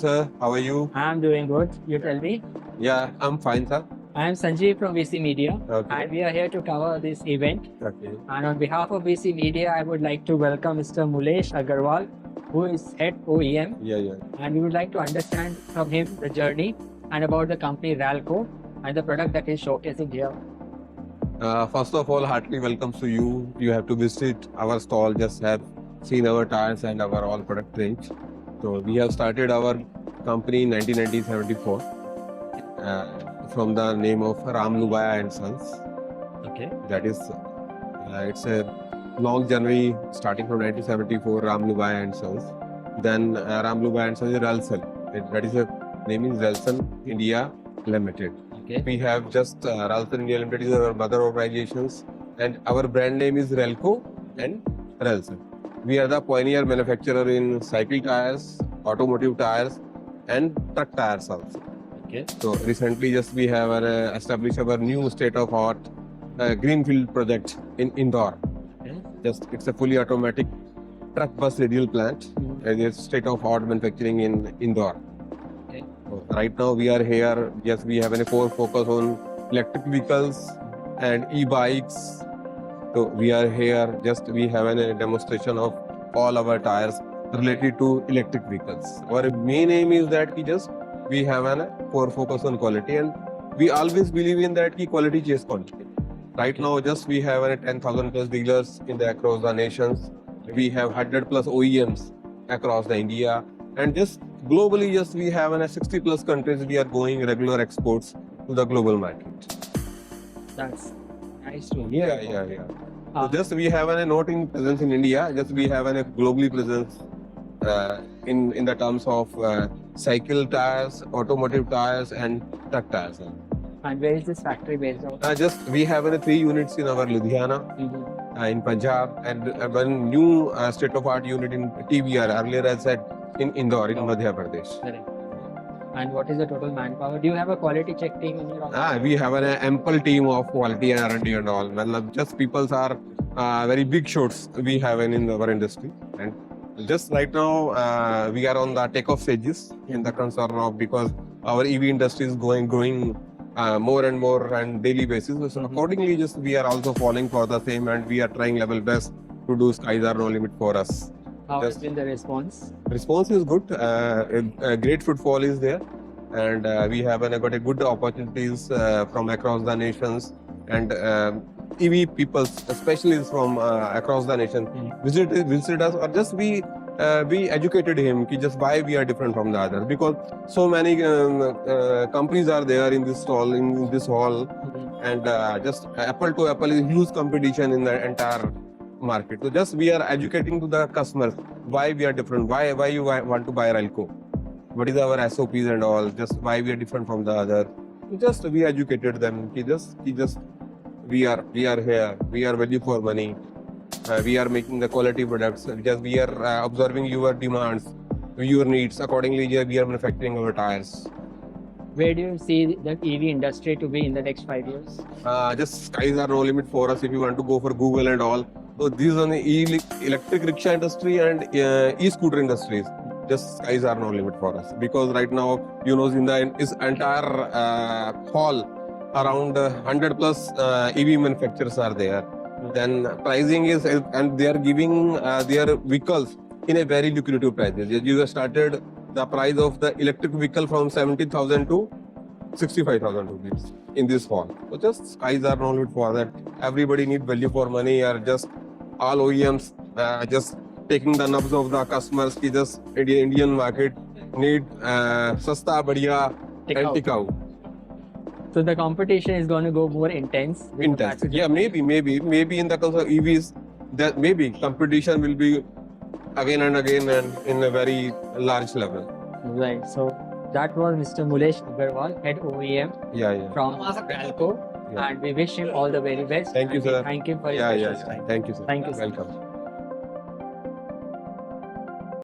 sir. How are you? I'm doing good. You tell me. Yeah, I'm fine, sir. I'm Sanjeev from WEECE Media, Okay. and we are here to cover this event. Okay. And on behalf of WEECE Media, I would like to welcome Mr. Mulesh Aggarwal, who is head OEM. Yeah. And we would like to understand from him the journey and about the company Ralco and the product that he's showcasing here. First of all, heartily welcomes to you. You have to visit our stall, just have seen our tires and our all product range. So we have started our company in 1974 from the name of Ram Lubaya and Sons. Okay. That is, it's a long journey starting from 1974, Ram Lubaya and Sons. Then Ram Lubaya and Sons is Ralson. That is the name is Ralson India Ltd. Okay. We have just Ralson India Ltd is our mother organizations, and our brand name is Ralco and Ralson. We are the pioneer manufacturer in cycle tires, automotive tires, and truck tires also. Okay. So recently, just we have established our new state-of-art greenfield project in Indore. Okay. Just it's a fully automatic truck bus radial plant, and it's state-of-art manufacturing in Indore. Okay. So right now we are here. Yes, we have a core focus on electric vehicles and e-bikes. So we are here. Just we have a demonstration of all our tires related to electric vehicles. Our main aim is that we have a core focus on quality, and we always believe in that quality chase quantity. Right now, just we have 10,000 plus dealers across the nations. We have 100 plus OEMs across the India, and just globally, just we have 60 plus countries. We are going regular exports to the global market. That's nice to hear. Yeah. So just we have not in presence in India. Just we have a globally presence in the terms of cycle tires, automotive tires, and truck tires. And where is this factory based on? Just we have 3 units in our Ludhiana, in Punjab, and one new state-of-art unit in TBR. Earlier, I said in Indore, in Madhya Pradesh. Correct. And what is the total manpower? Do you have a quality check team in your office? We have an ample team of quality and R&D and all. Well, just people are very big shots we have in our industry. And just right now, we are on the takeoff stages in the concern of because our EV industry is growing more and more on daily basis. So accordingly, just we are also falling for the same, and we are trying level best to do skies are no limit for us. How has been the response? Response is good. A great footfall is there, and we have got a good opportunities from across the nations, and EV people, especially from across the nation, visit us, or just we educated him just why we are different from the others, because so many companies are there in this stall, in this hall, and just apple to apple is huge competition in the entire market. So just we are educating to the customers why we are different, why you want to buy Ralco, what is our SOPs and all, just why we are different from the other. Just we educated them. We are here. We are value for money. We are making the quality products. Just we are observing your demands, your needs. Accordingly, we are manufacturing our tires. Where do you see the EV industry to be in the next 5 years? Just skies are no limit for us if you want to go for Google and all. So these are the electric rickshaw industry and e-scooter industries. Just skies are no limit for us, because right now, in this entire hall, around 100 plus EV manufacturers are there. Then pricing is, and they are giving their vehicles in a very lucrative price. You have started the price of the electric vehicle from 70,000 to 65,000 rupees in this hall. So just skies are no limit for that. Everybody need value for money, or just all OEMs just taking the nubs of the customers. Just Indian market need sasta, badhiya, and tikau. So the competition is going to go more intense. Yeah, maybe in the case of EVs, that maybe competition will be again and again and in a very large level. Right. So that was Mr. Mulesh Aggarwal, head OEM from Ralco, and we wish him all the very best. Thank you, sir. Thank you for your Thank you, sir. Thank you, sir. Welcome.